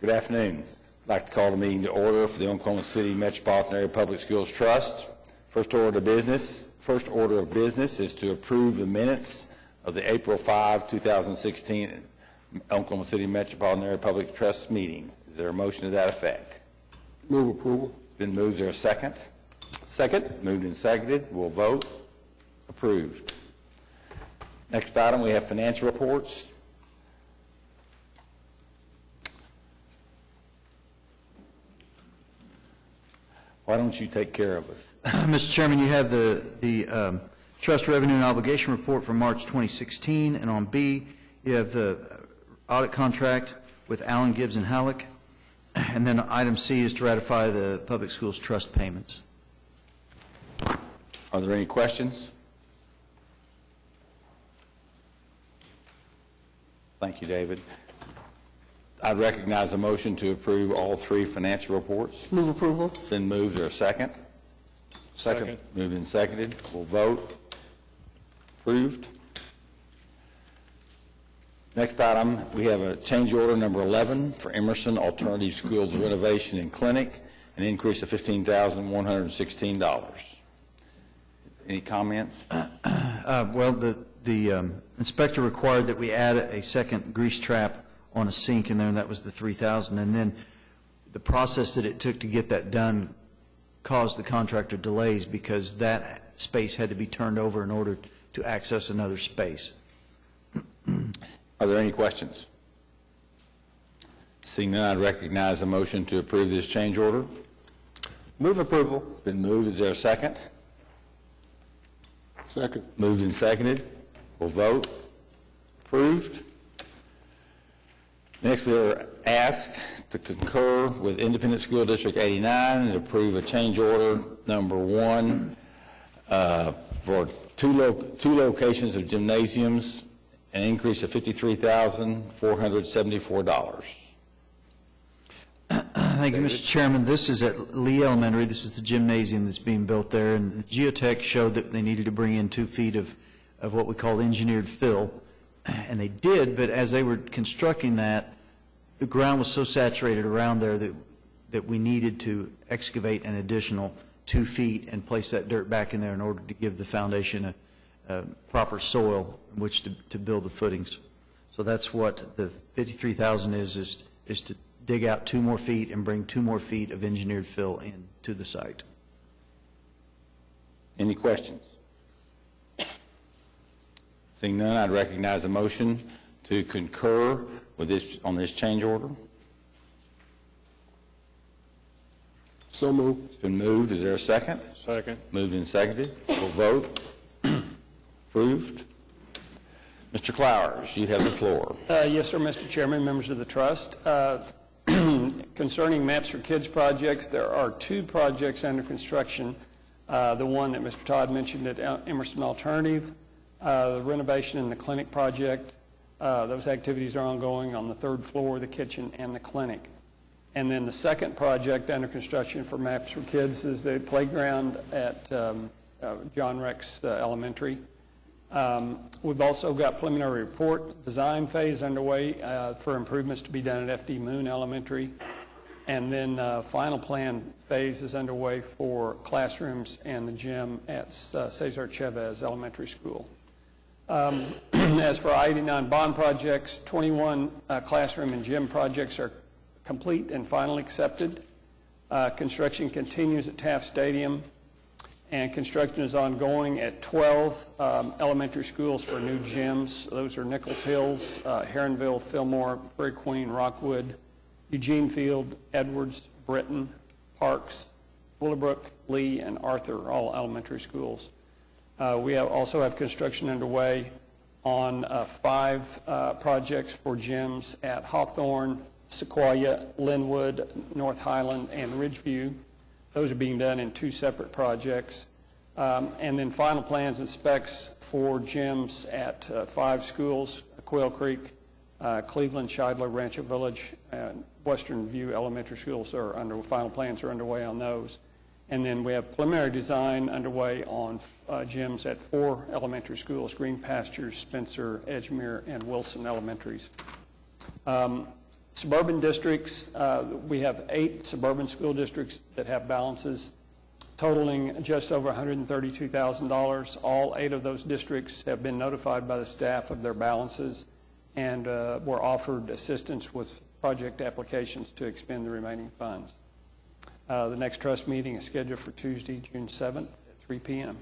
Good afternoon. I'd like to call the meeting to order for the Oklahoma City Metropolitan Area Public Schools Trust. First order of business is to approve the minutes of the April 5, 2016 Oklahoma City Metropolitan Area Public Trust meeting. Is there a motion to that effect? Move approval. It's been moved. Is there a second? Second. Moved and seconded. We'll vote. Approved. Next item, we have financial reports. Why don't you take care of it? Mr. Chairman, you have the Trust Revenue and Obligation Report for March 2016, and on B, you have the audit contract with Allen, Gibbs, and Halleck, and then item C is to ratify the Public Schools Trust payments. Are there any questions? Thank you, David. I recognize a motion to approve all three financial reports. Move approval. Then moved. Is there a second? Second. Moved and seconded. We'll vote. Approved. Next item, we have a change order number 11 for Emerson Alternative Schools Renovation and Clinic, an increase of $15,116. Any comments? Well, the inspector required that we add a second grease trap on a sink in there, and that was the $3,000. And then the process that it took to get that done caused the contractor delays because that space had to be turned over in order to access another space. Are there any questions? Seeing none, I recognize a motion to approve this change order. Move approval. It's been moved. Is there a second? Second. Moved and seconded. We'll vote. Approved. Next, we are asked to concur with Independent School District 89 and approve a change order number 1 for two locations of gymnasiums, an increase of $53,474. Thank you, Mr. Chairman. This is at Lee Elementary. This is the gymnasium that's being built there, and the geotech showed that they needed to bring in 2 feet of what we call engineered fill, and they did, but as they were constructing that, the ground was so saturated around there that we needed to excavate an additional 2 feet and place that dirt back in there in order to give the foundation a proper soil in which to build the footings. So that's what the $53,000 is to dig out 2 more feet and bring 2 more feet of engineered fill in to the site. Any questions? Seeing none, I'd recognize a motion to concur with this on this change order. So moved. It's been moved. Is there a second? Second. Moved and seconded. We'll vote. Approved. Mr. Clowers, you have the floor. Yes, sir, Mr. Chairman, members of the trust. Concerning Maps for Kids projects, there are 2 projects under construction. The one that Mr. Todd mentioned at Emerson Alternative, the renovation in the clinic project. Those activities are ongoing on the 3rd floor, the kitchen, and the clinic. And then the second project under construction for Maps for Kids is the playground at John Rex Elementary. We've also got preliminary report design phase underway for improvements to be done at FD Moon Elementary. And then final plan phase is underway for classrooms and the gym at Cesar Chavez Elementary School. As for I-89 bond projects, 21 classroom and gym projects are complete and finally accepted. Construction continues at Taft Stadium, and construction is ongoing at 12 elementary schools for new gyms. Those are Nichols Hills, Heronville, Fillmore, Prairie Queen, Rockwood, Eugene Field, Edwards, Britton, Parks, Willowbrook, Lee, and Arthur, all elementary schools. We also have construction underway on 5 projects for gyms at Hawthorne, Sequoia, Linwood, North Highland, and Ridgeview. Those are being done in 2 separate projects. And then final plans and specs for gyms at 5 schools, Quail Creek, Cleveland, Shidler, Rancho Village, and Western View Elementary Schools are final plans are underway on those. And then we have preliminary design underway on gyms at 4 elementary schools, Green Pastures, Spencer, Edgemere, and Wilson Elementaries. Suburban districts, we have 8 suburban school districts that have balances totaling just over $132,000. All 8 of those districts have been notified by the staff of their balances and were offered assistance with project applications to expend the remaining funds. The next trust meeting is scheduled for Tuesday, June 7th at 3 p.m.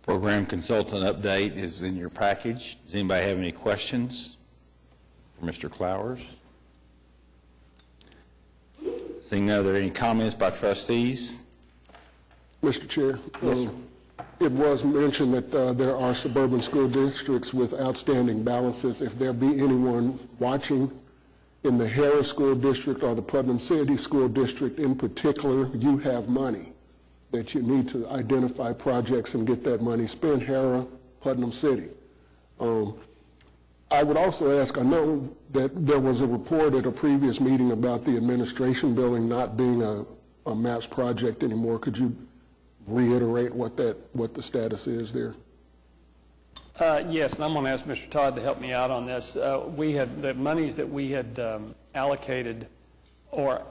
Program consultant update is in your package. Does anybody have any questions for Mr. Clowers? Seeing none, are there any comments by trustees? Mr. Chair? Yes, sir. It was mentioned that there are suburban school districts with outstanding balances. If there be anyone watching in the Harris School District or the Putnam City School District in particular, you have money that you need to identify projects and get that money spent, Harris, Putnam City. I would also ask, I know that there was a report at a previous meeting about the administration building not being a MAPS project anymore. Could you reiterate what the status is there? Yes, and I'm going to ask Mr. Todd to help me out on this. We had, the monies that we had allocated or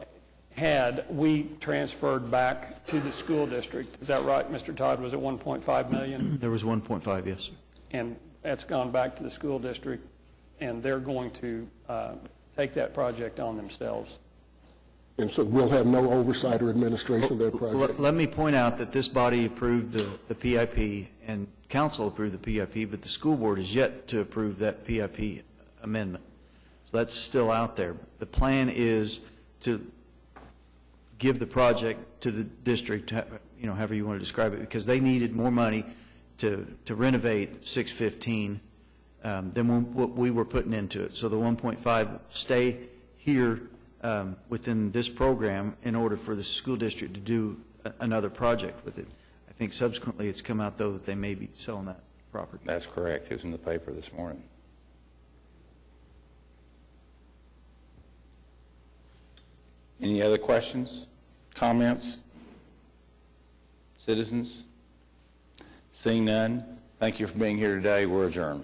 had, we transferred back to the school district. Is that right, Mr. Todd? Was it 1.5 million? There was 1.5, yes, sir. And that's gone back to the school district, and they're going to take that project on themselves. And so we'll have no oversight or administration of that project? Let me point out that this body approved the PIP, and council approved the PIP, but the school board is yet to approve that PIP amendment. So that's still out there. The plan is to give the project to the district, you know, however you want to describe it, because they needed more money to renovate 615 than what we were putting into it. So the 1.5 stay here within this program in order for the school district to do another project with it. I think subsequently it's come out, though, that they may be selling that property. That's correct. It was in the paper this morning. Any other questions, comments? Citizens? Seeing none, thank you for being here today. We're adjourned.